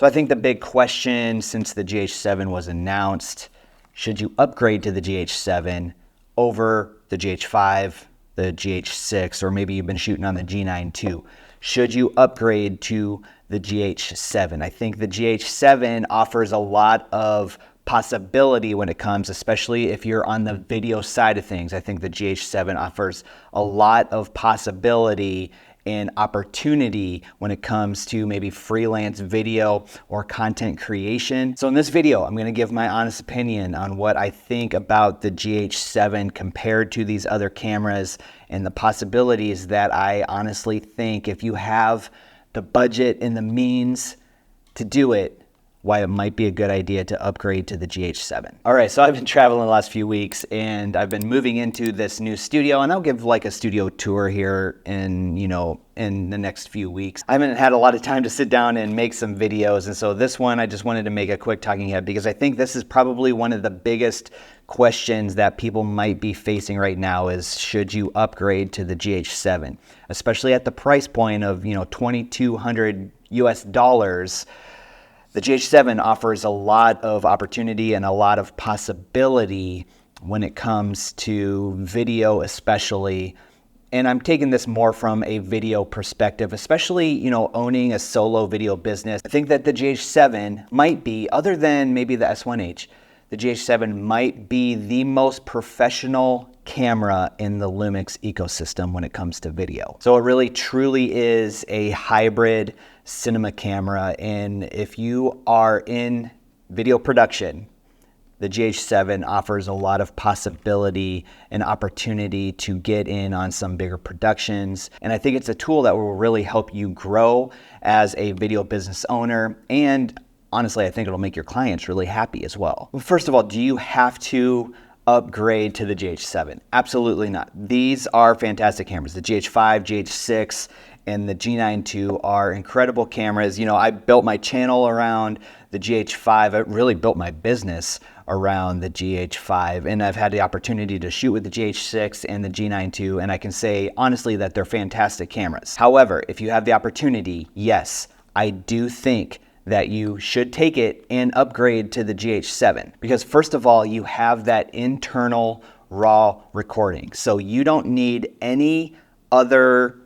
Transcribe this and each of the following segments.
So I think the big question since the GH7 was announced, should you upgrade to the GH7 over the GH5, the GH6, or maybe you've been shooting on the G9 too? Should you upgrade to the GH7? I think the GH7 offers a lot of possibility when it comes, especially if you're on the video side of things. I think the GH7 offers a lot of possibility and opportunity when it comes to maybe freelance video or content creation. So in this video, I'm gonna give my honest opinion on what I think about the GH7 compared to these other cameras and the possibilities that I honestly think, if you have the budget and the means to do it, why it might be a good idea to upgrade to the GH7. All right, so I've been traveling the last few weeks and I've been moving into this new studio, and I'll give like a studio tour here in the next few weeks. I haven't had a lot of time to sit down and make some videos, and so this one I just wanted to make a quick talking head because I think this is probably one of the biggest questions that people might be facing right now is, should you upgrade to the GH7? Especially at the price point of, $2,200 US. The GH7 offers a lot of opportunity and a lot of possibility when it comes to video especially. And I'm taking this more from a video perspective, especially, owning a solo video business. I think that the GH7 might be, other than maybe the S1H, the GH7 might be the most professional camera in the Lumix ecosystem when it comes to video. So it really truly is a hybrid cinema camera, and if you are in video production, the GH7 offers a lot of possibility and opportunity to get in on some bigger productions. And I think it's a tool that will really help you grow as a video business owner, and honestly, I think it'll make your clients really happy as well. First of all, do you have to upgrade to the GH7? Absolutely not. These are fantastic cameras. The GH5, GH6, and the G9 II are incredible cameras. I built my channel around the GH5. I really built my business around the GH5, and I've had the opportunity to shoot with the GH6 and the G9 II, and I can say honestly that they're fantastic cameras. However, if you have the opportunity, yes, I do think that you should take it and upgrade to the GH7, because first of all, you have that internal RAW recording. So you don't need any other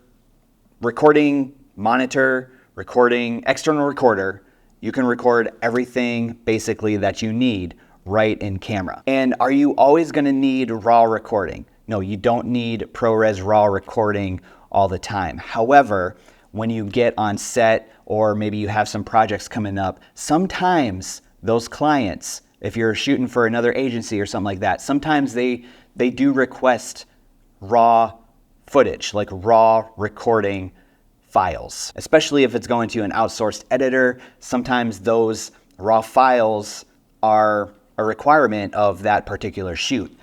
recording monitor, external recorder. You can record everything basically that you need right in camera. And are you always gonna need RAW recording? No, you don't need ProRes RAW recording all the time. However, when you get on set or maybe you have some projects coming up, sometimes those clients, if you're shooting for another agency or something like that, sometimes they do request raw footage, like raw recording files, especially if it's going to an outsourced editor. Sometimes those raw files are a requirement of that particular shoot.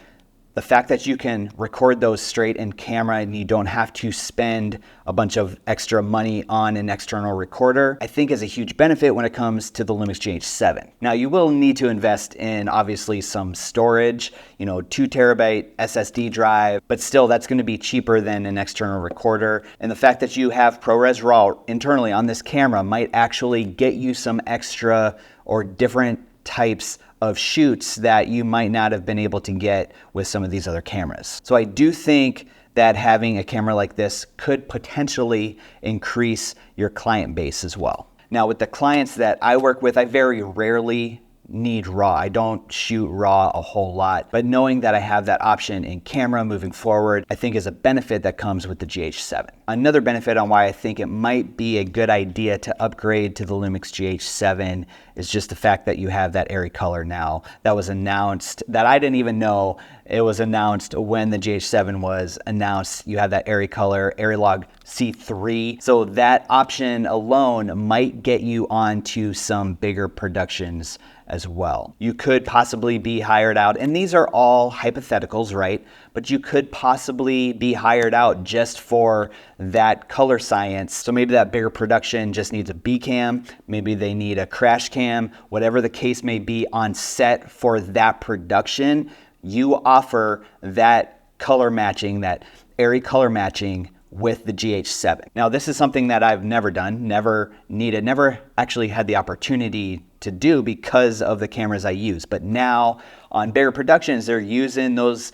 The fact that you can record those straight in camera and you don't have to spend a bunch of extra money on an external recorder, I think is a huge benefit when it comes to the Lumix GH7. Now you will need to invest in obviously some storage, 2 terabyte SSD drive, but still that's gonna be cheaper than an external recorder. And the fact that you have ProRes RAW internally on this camera might actually get you some extra or different types of shoots that you might not have been able to get with some of these other cameras. So I do think that having a camera like this could potentially increase your client base as well. Now with the clients that I work with, I very rarely need RAW. I don't shoot RAW a whole lot, but knowing that I have that option in camera moving forward, I think is a benefit that comes with the GH7. Another benefit on why I think it might be a good idea to upgrade to the Lumix GH7 is just the fact that you have that ARRI color now. That was announced, that I didn't even know it was announced when the GH7 was announced. You have that ARRI color, ARRI LogC3. So that option alone might get you onto some bigger productions as well. You could possibly be hired out, and these are all hypotheticals, right? But you could possibly be hired out just for that color science. So maybe that bigger production just needs a B cam, maybe they need a crash cam, whatever the case may be on set for that production. You offer that color matching, that ARRI color matching with the GH7. Now, this is something that I've never done, never needed, never actually had the opportunity to do because of the cameras I use. But now on bigger productions, they're using those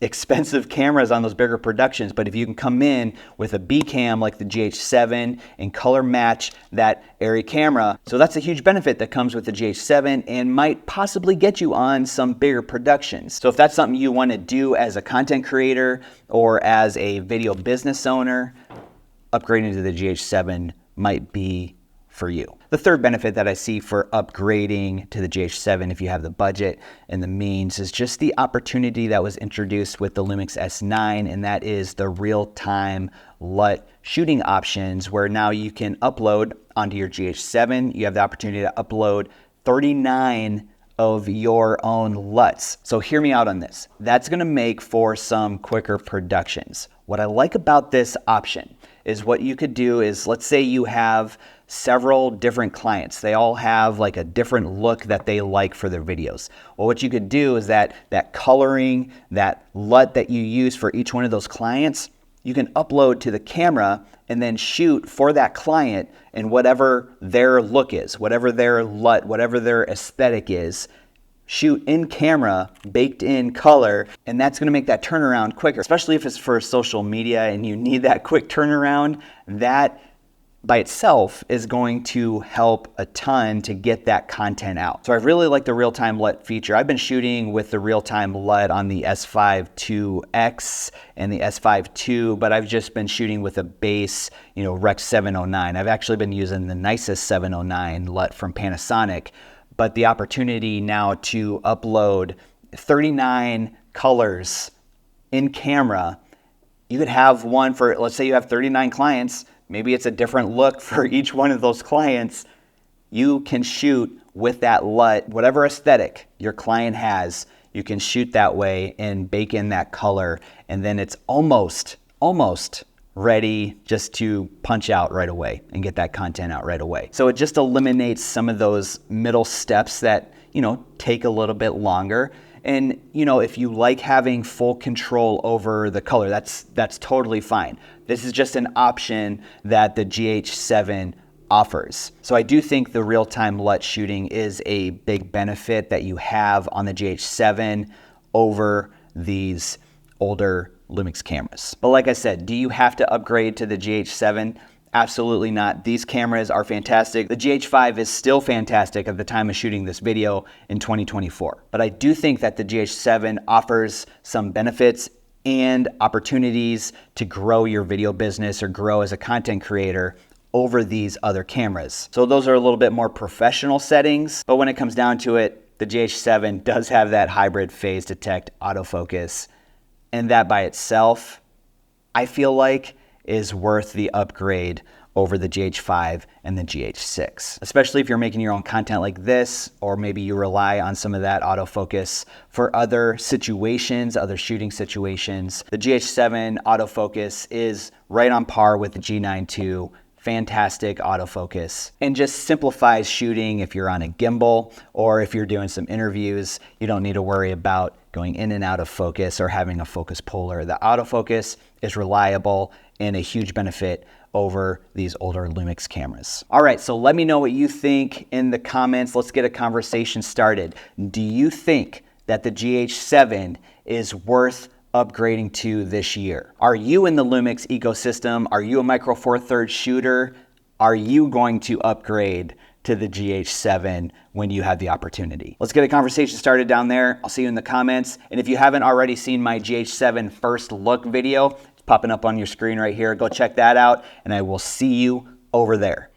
expensive cameras on those bigger productions. But if you can come in with a B cam like the GH7 and color match that ARRI camera, so that's a huge benefit that comes with the GH7 and might possibly get you on some bigger productions. So if that's something you want to do as a content creator or as a video business owner, upgrading to the GH7 might be for you. The third benefit that I see for upgrading to the GH7, if you have the budget and the means, is just the opportunity that was introduced with the Lumix S9, and that is the real-time LUT shooting options, where now you can upload onto your GH7. You have the opportunity to upload 39 of your own LUTs. So hear me out on this. That's gonna make for some quicker productions. What I like about this option is what you could do is, let's say you have several different clients. They all have like a different look that they like for their videos. Well, what you could do is that coloring, that LUT that you use for each one of those clients, you can upload to the camera and then shoot for that client in whatever their look is, whatever their LUT, whatever their aesthetic is. Shoot in camera, baked in color, and that's gonna make that turnaround quicker, especially if it's for social media and you need that quick turnaround. That by itself is going to help a ton to get that content out. So I really like the real-time LUT feature. I've been shooting with the real-time LUT on the S5 IIX and the S5 II, but I've just been shooting with a base, Rec 709. I've actually been using the nicest 709 LUT from Panasonic, but the opportunity now to upload 39 colors in camera, you could have one for, let's say you have 39 clients, maybe it's a different look for each one of those clients. You can shoot with that LUT, whatever aesthetic your client has, you can shoot that way and bake in that color, and then it's almost ready just to punch out right away and get that content out right away. So it just eliminates some of those middle steps that, take a little bit longer. And if you like having full control over the color, that's totally fine. This is just an option that the GH7 offers. So I do think the real-time LUT shooting is a big benefit that you have on the GH7 over these older Lumix cameras. But like I said, do you have to upgrade to the GH7? Absolutely not. These cameras are fantastic. The GH5 is still fantastic at the time of shooting this video in 2024. But I do think that the GH7 offers some benefits and opportunities to grow your video business or grow as a content creator over these other cameras. So those are a little bit more professional settings, but when it comes down to it, the GH7 does have that hybrid phase detect autofocus, and that by itself, I feel like, is worth the upgrade over the GH5 and the GH6, especially if you're making your own content like this, or maybe you rely on some of that autofocus for other situations, other shooting situations. The GH7 autofocus is right on par with the G9 II. Fantastic autofocus, and just simplifies shooting if you're on a gimbal or if you're doing some interviews. You don't need to worry about going in and out of focus or having a focus puller. The autofocus is reliable and a huge benefit over these older Lumix cameras. All right, so let me know what you think in the comments. Let's get a conversation started. Do you think that the GH7 is worth upgrading to this year? Are you in the Lumix ecosystem? Are you a Micro Four Thirds shooter? Are you going to upgrade to the GH7 when you have the opportunity? Let's get a conversation started down there. I'll see you in the comments. And if you haven't already seen my GH7 first look video, it's popping up on your screen right here. Go check that out, and I will see you over there.